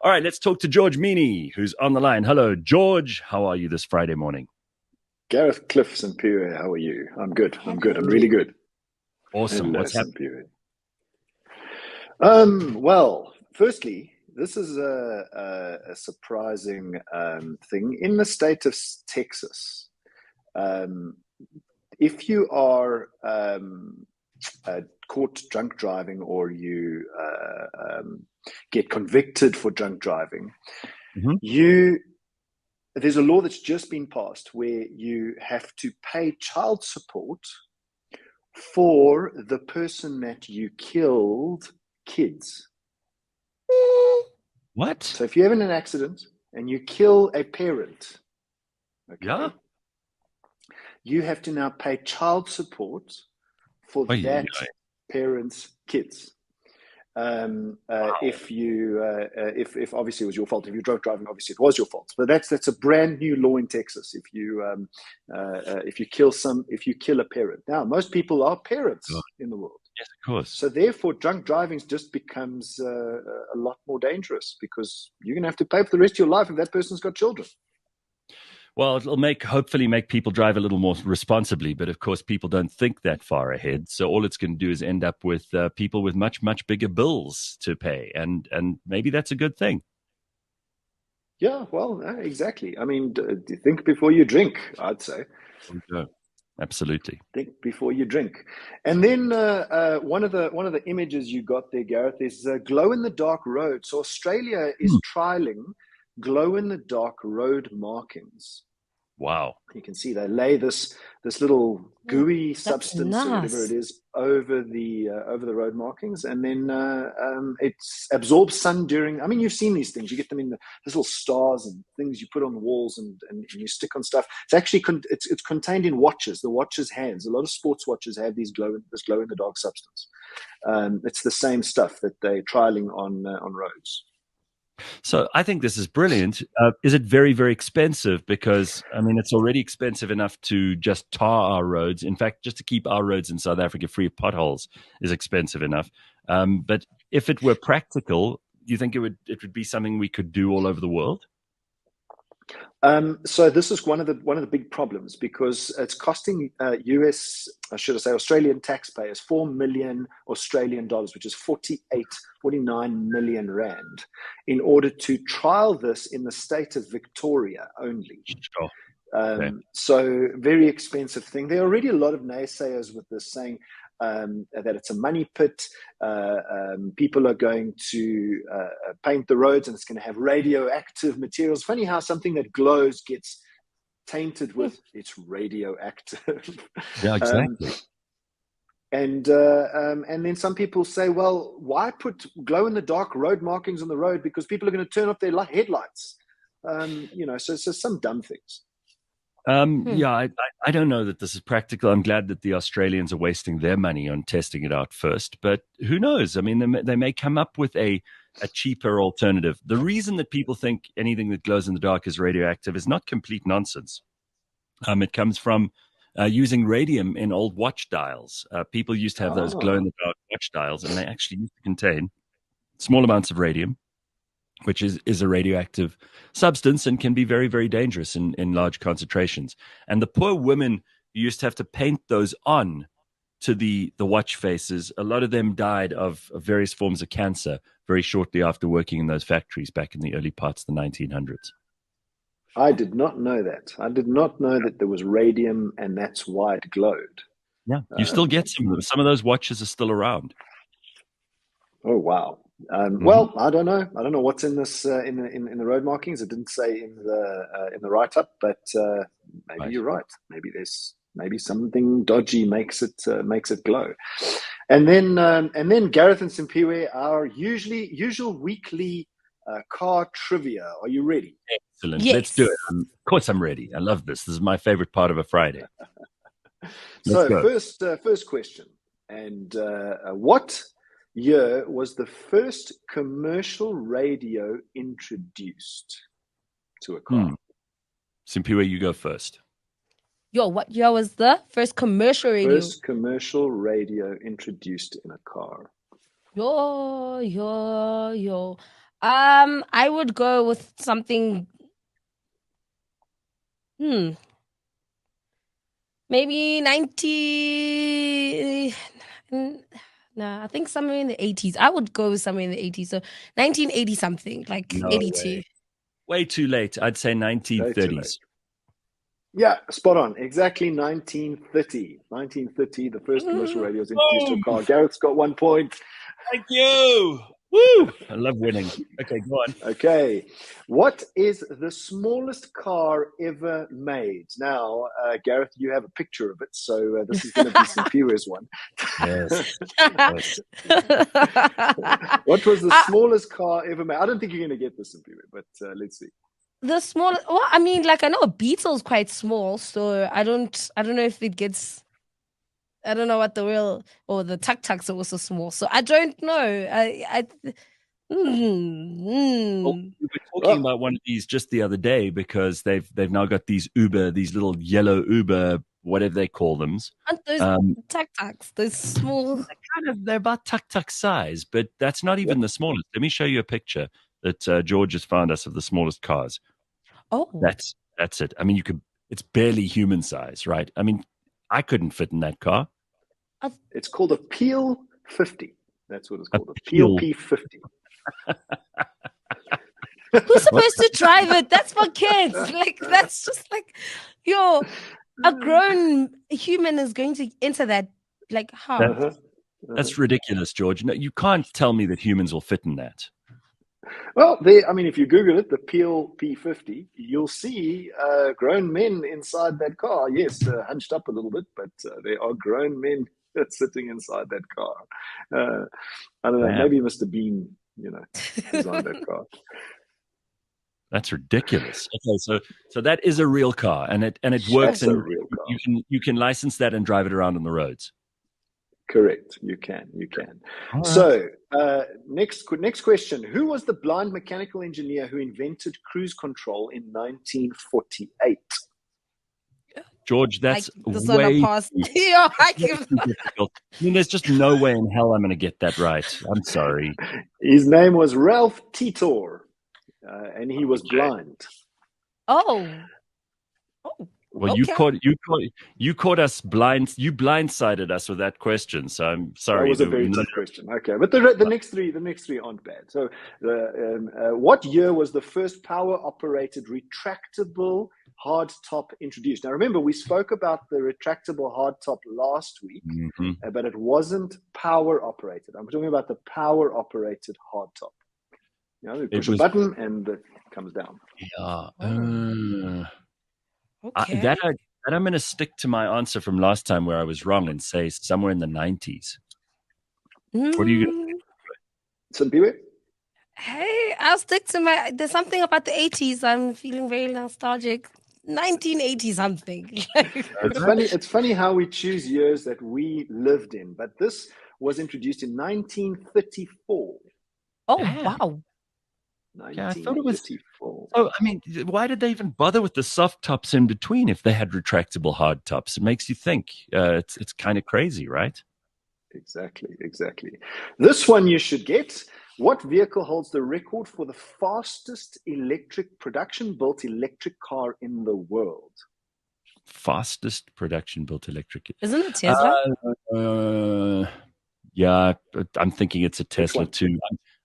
All right, let's talk to George Mienie, who's on the line. Hello, George. How are you this Friday morning? Garreth Cliff Show, how are you? I'm good. I'm good. I'm really good. Awesome. Hello, What's happening? Show. Well, firstly, this is a surprising thing in the state of Texas. Um, if you are caught drunk driving or you get convicted for drunk driving, there's a law that's just been passed where you have to pay child support for the person that you killed kids. What? So if you're having an accident and you kill a parent, okay, Yeah. you have to now pay child support for that parent's kids. If obviously it was your fault, if you drove driving, obviously it was your fault. But that's a brand new law in Texas. If you kill a parent, now most people are parents in the world. Yes, of course. So therefore, drunk driving just becomes a lot more dangerous because you're going to have to pay for the rest of your life if that person's got children. Well, it'll hopefully make people drive a little more responsibly, but of course people don't think that far ahead. So all it's going to do is end up with people with much, much bigger bills to pay. And maybe that's a good thing. Yeah, well, exactly. I mean, think before you drink, I'd say. Yeah, absolutely. Think before you drink. And then one of the images you got there, Garreth, is glow-in-the-dark road. So Australia is trialing glow-in-the-dark road markings. Wow. You can see they lay this little gooey substance or whatever it is over the road markings, and then it absorbs sun during. I mean, you've seen these things. You get them in the little stars and things you put on the walls and you stick on stuff. It's actually it's contained in watches. The watches' hands. A lot of sports watches have this glow in the dark substance. It's the same stuff that they're trialing on roads. So I think this is brilliant. Is it very, very expensive? Because, I mean, it's already expensive enough to just tar our roads. In fact, just to keep our roads in South Africa free of potholes is expensive enough. But if it were practical, do you think it would be something we could do all over the world? So this is one of the big problems because it's costing Australian taxpayers 4 million Australian dollars, which is 49 million rand, in order to trial this in the state of Victoria only. Sure. So very expensive thing. There are already a lot of naysayers with this saying that it's a money pit. People are going to paint the roads and it's going to have radioactive materials. Funny how something that glows gets tainted with it's radioactive. Yeah, exactly. And then some people say, well, why put glow in the dark road markings on the road? Because people are going to turn off their headlights. So some dumb things. Yeah, I don't know that this is practical. I'm glad that the Australians are wasting their money on testing it out first, but who knows? I mean, they may come up with a cheaper alternative. The reason that people think anything that glows in the dark is radioactive is not complete nonsense. It comes from using radium in old watch dials. People used to have those glow in the dark watch dials, and they actually used to contain small amounts of radium, which is a radioactive substance and can be very, very dangerous in large concentrations. And the poor women who used to have to paint those on to the watch faces, a lot of them died of various forms of cancer very shortly after working in those factories back in the early parts of the 1900s. I did not know that. I did not know that there was radium and that's why it glowed. Yeah, you still get some of them. Some of those watches are still around. Oh, wow. Well, I don't know. I don't know what's in this in the road markings. It didn't say in the write up, but maybe you're right. Maybe something dodgy makes it glow. And then Garreth and Simpiwe, our usual weekly car trivia. Are you ready? Excellent. Yes. Let's do it. Of course, I'm ready. I love this. This is my favorite part of a Friday. So first question, and what year was the first commercial radio introduced to a car? Simpiwe, you go first. What year was the first commercial radio? First commercial radio introduced in a car. I would go with something. Maybe 90. No, I think somewhere in the 80s. I would go somewhere in the 80s. So 1980 something, like No 82. way too late. I'd say 1930s. Yeah, spot on. Exactly 1930. 1930, the first commercial radio was introduced to a car. Garrett's got 1 point. Thank you. Woo! I love winning. Okay, go on. Okay. What is the smallest car ever made? Now, Gareth, you have a picture of it, so this is going to be Simpiwe's one. Yes. What was the smallest car ever made? I don't think you're going to get this, Simpiwe, but let's see. The smallest, well, I mean, like I know a Beetle's quite small, so I don't know if it gets. I don't know what the real or the tuk-tuks are also small, so I don't know. Well, we were talking about one of these just the other day because they've now got these these little yellow Uber, whatever they call them. Aren't those tuk-tuks? Those small. They're about tuk-tuk size, but that's not even the smallest. Let me show you a picture that George has found us of the smallest cars. Oh, that's it. I mean, it's barely human size, right? I mean, I couldn't fit in that car. It's called a Peel 50. That's what it's called. A Peel P50. Who's supposed to drive it? That's for kids. Like, that's just like, a grown human is going to enter that. Like, how? That's ridiculous, George. No, you can't tell me that humans will fit in that. Well, I mean, if you Google it, the Peel P50, you'll see grown men inside that car. Yes, hunched up a little bit, but there are grown men sitting inside that car. I don't know, maybe Mr. Bean, designed that car. That's ridiculous. Okay, so that is a real car, and it works. That's a real car. You can license that and drive it around on the roads. Correct. You can. Right. So next question. Who was the blind mechanical engineer who invented cruise control in 1948? George, that's way difficult. I mean, there's just no way in hell I'm going to get that right. I'm sorry. His name was Ralph Titor, and he was blind. Oh. Well, okay. you caught us blind. You blindsided us with that question. So I'm sorry. That was a very tough question. Okay, but the next three aren't bad. So, what year was the first power-operated retractable hardtop introduced? Now, remember we spoke about the retractable hardtop last week, but it wasn't power-operated. I'm talking about the power-operated hardtop. You push a button and it comes down. Yeah. Okay. That I'm going to stick to my answer from last time where I was wrong and say somewhere in the 90s. What are you going to do? Hey, I'll stick to there's something about the 80s. I'm feeling very nostalgic. 1980 something. It's funny how we choose years that we lived in, but this was introduced in 1934. Oh, wow. Yeah, I thought it was. Oh, I mean, why did they even bother with the soft tops in between if they had retractable hard tops? It makes you think. It's kind of crazy, right? Exactly. This one you should get. What vehicle holds the record for the fastest production-built electric car in the world? Fastest production-built electric. Isn't it Tesla? Yeah, I'm thinking it's a Tesla too.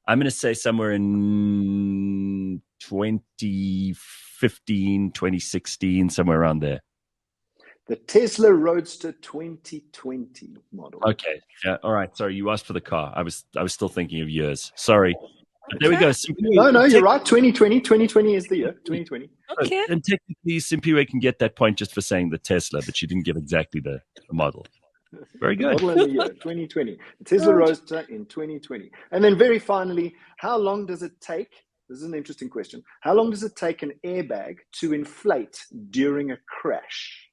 I'm going to say somewhere in 2015, 2016, somewhere around there. The Tesla Roadster 2020 model. Okay. Yeah. All right. Sorry, you asked for the car. I was still thinking of years. Sorry. But there we go. No, you're right. 2020. 2020 is the year. 2020. Okay. And technically, Simpiwe can get that point just for saying the Tesla, but she didn't give exactly the model. Very good. Model in the year 2020. The Tesla Roadster in 2020. And then very finally, how long does it take? This is an interesting question. How long does it take an airbag to inflate during a crash?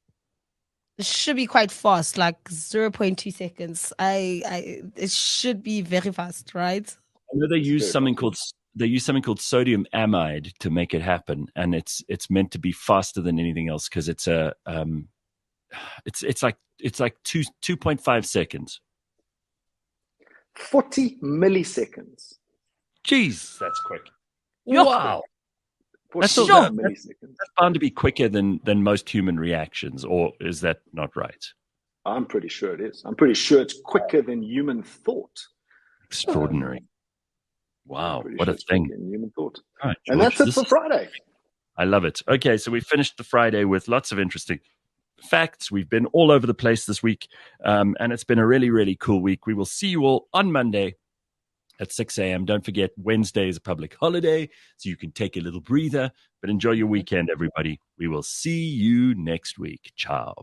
It should be quite fast, like 0.2 seconds. It should be very fast, right? I know they use something called sodium amide to make it happen, and it's meant to be faster than anything else because it's like 2.5 seconds. 40 milliseconds. Jeez, that's quick. Yuck. Wow. That's That's bound to be quicker than most human reactions, or is that not right? I'm pretty sure it is. I'm pretty sure it's quicker than human thought. Extraordinary. Wow, what sure a thing. Human thought. All right, George, and that's it for Friday. I love it. Okay, so we finished the Friday with lots of interesting facts. We've been all over the place this week, and it's been a really, really cool week. We will see you all on Monday at 6 a.m. Don't forget, Wednesday is a public holiday, so you can take a little breather, but enjoy your weekend, everybody. We will see you next week. Ciao.